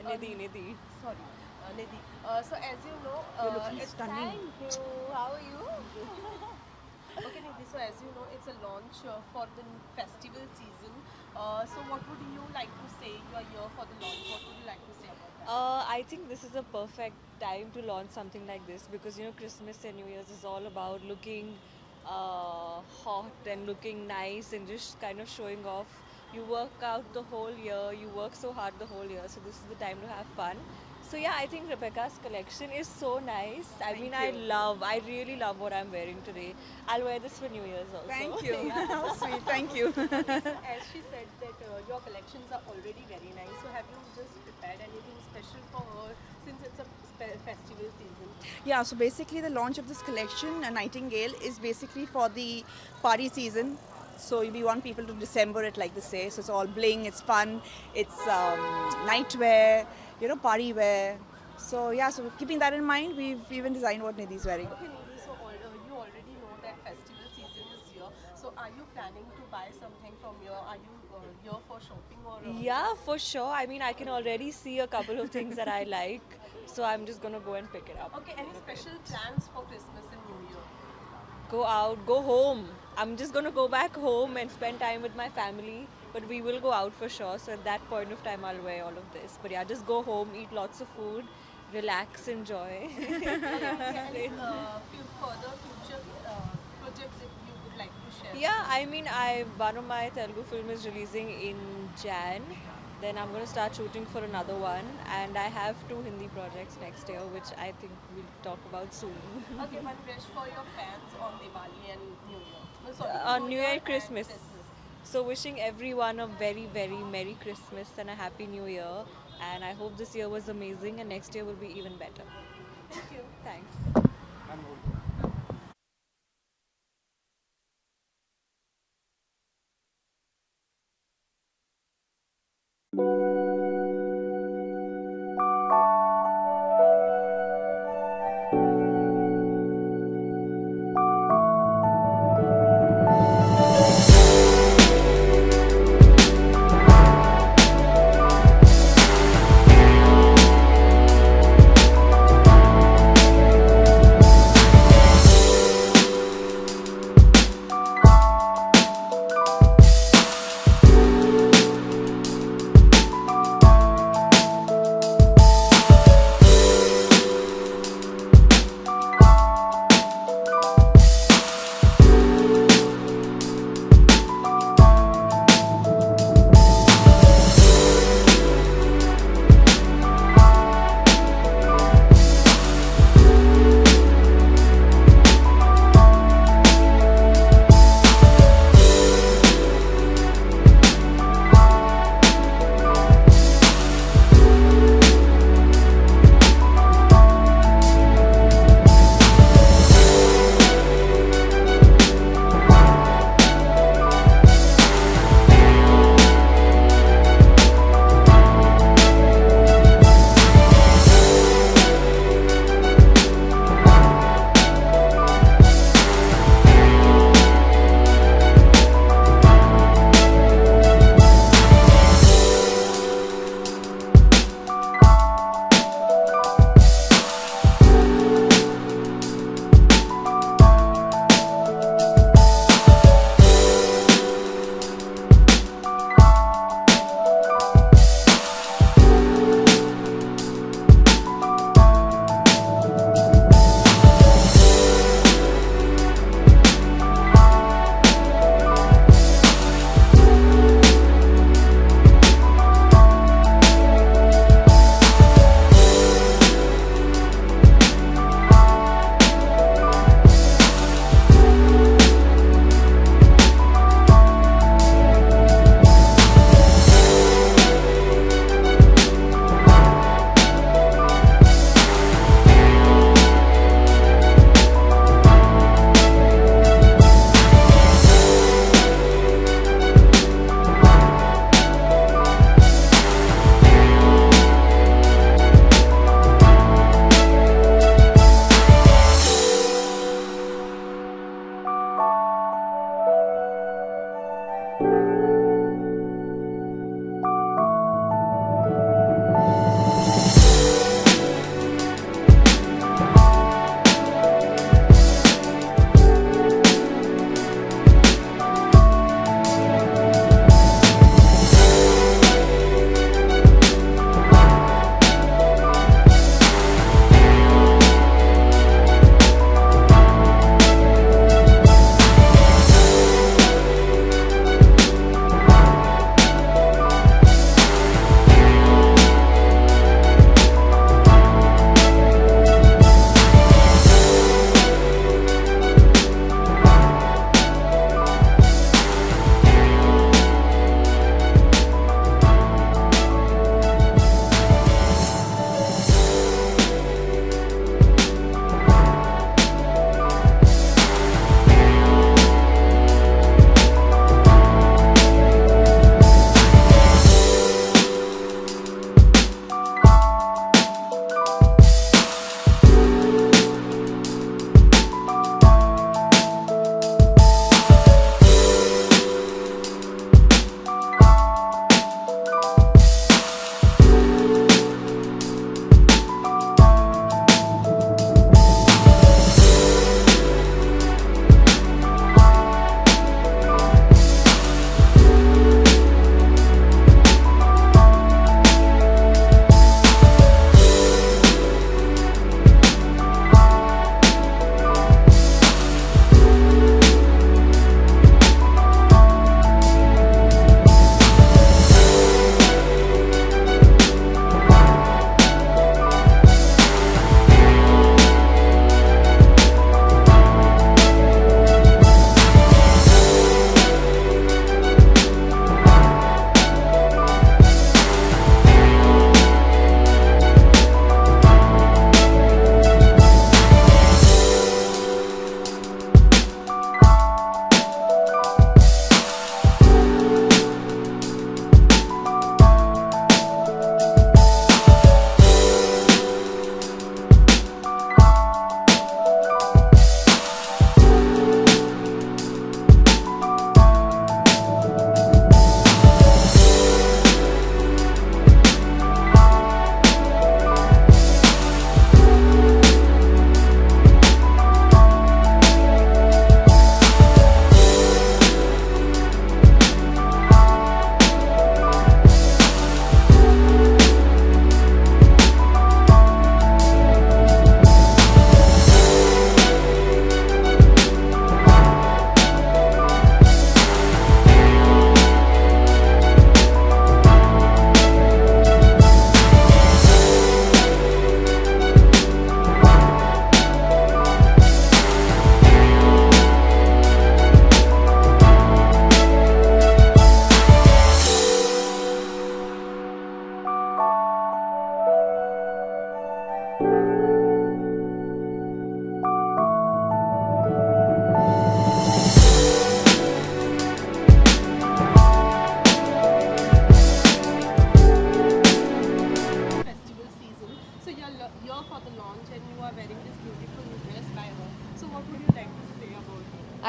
Nidhi. Sorry, Nidhi. So as you know, You're looking it's stunning. Thank you. How are you? okay, Nidhi. So as you know, it's a launch for the festival season. So what would you like to say? You are here for the launch. What would you like to say about that? I think this is a perfect time to launch something like this because Christmas and New Year's is all about looking hot and looking nice and just kind of showing off. You work out the whole year, you work so hard the whole year, so this is the time to have fun. So yeah, I think Rebecca's collection is so nice. Thank I you. I really love what I'm wearing today. I'll wear this for New Year's also. Thank you. How sweet. Thank you. So as she said that your collections are already very nice. So have you just prepared anything special for her since it's a festival season? Yeah, so basically the launch of this collection, Nightingale, is basically for the party season. So we want people to December it, like they say. So it's all bling, it's fun, it's nightwear, party wear. So yeah, so keeping that in mind, we've even designed what Nidhi's wearing. Okay, Nidhi, so you already know that festival season is here. So are you planning to buy something from here? Are you here for shopping or? Yeah, for sure. I can already see a couple of things that I like, so I'm just gonna go and pick it up. Okay, any special plans for Christmas and New Year? Go out, go home. I'm just gonna go back home and spend time with my family, but we will go out for sure. So at that point of time, I'll wear all of this. But yeah, just go home, eat lots of food, relax, enjoy. Any further future projects if you would like to share? Yeah, I one of my Telugu film is releasing in Jan. Then I'm going to start shooting for another one, and I have 2 Hindi projects next year, which I think we'll talk about soon. Okay, one wish for your fans on Diwali and New Year. No, sorry, On New Year, and Christmas. So wishing everyone a very, very Merry Christmas and a Happy New Year. And I hope this year was amazing, and next year will be even better. Thank you. Thanks.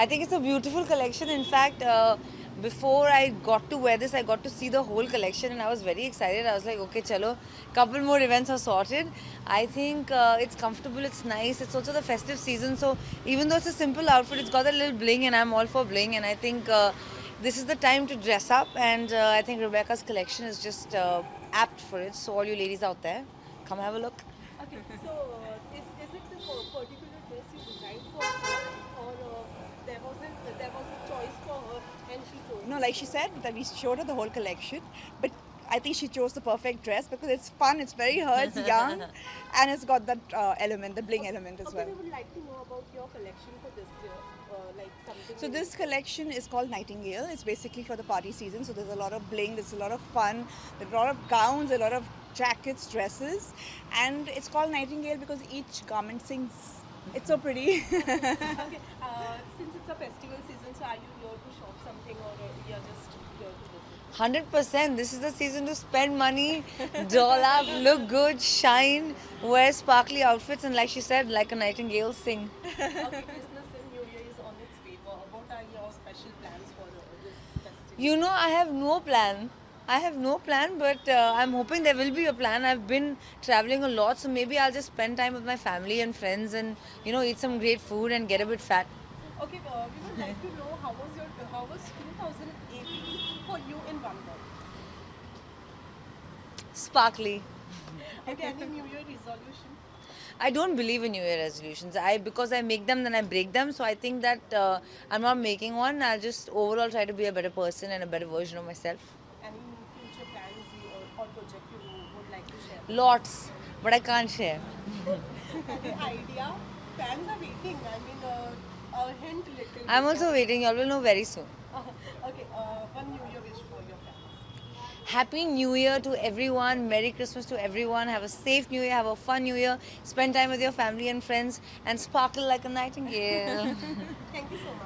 I think it's a beautiful collection. In fact, before I got to wear this, I got to see the whole collection and I was very excited. I was like, okay, chalo, couple more events are sorted. I think it's comfortable, it's nice. It's also the festive season, so even though it's a simple outfit, it's got a little bling and I'm all for bling. And I think this is the time to dress up, and I think Rebecca's collection is just apt for it. So all you ladies out there, come have a look. Okay, so is it the particular dress you designed for her, or there was a choice for her and she chose? No, like she said, that we showed her the whole collection, but I think she chose the perfect dress because it's fun, it's very her, it's young, and it's got that element, the bling element as Okay, well. we would like to know about your collection for this year, like something. So this collection is called Nightingale. It's basically for the party season. So there's a lot of bling, there's a lot of fun, there's a lot of gowns, a lot of jackets, dresses, and it's called Nightingale because each garment sings. It's so pretty. Okay, since it's a festival season, so are you here to shop something, or you're just here to visit? 100%. This is the season to spend money, doll up, look good, shine, wear sparkly outfits, and like she said, like a nightingale, sing. Okay, Christmas and New Year is on its way. What are your special plans for this festival? You know, I have no plan. I have no plan, but I'm hoping there will be a plan. I've been traveling a lot, so maybe I'll just spend time with my family and friends and, you know, eat some great food and get a bit fat. Okay, we would like to know how was 2018 for you in one word? Sparkly. Okay, any New Year resolution? I don't believe in New Year resolutions. Because I make them, then I break them. So I think that I'm not making one. I'll just overall try to be a better person and a better version of myself. Any future plans or project you would like to share? Lots, but I can't share. Any idea? Fans are waiting. I mean, a hint little. I'm also waiting. Y'all will know very soon. Okay, one New Year wish for your fans. Happy New Year to everyone. Merry Christmas to everyone. Have a safe New Year. Have a fun New Year. Spend time with your family and friends and sparkle like a nightingale. Thank you so much.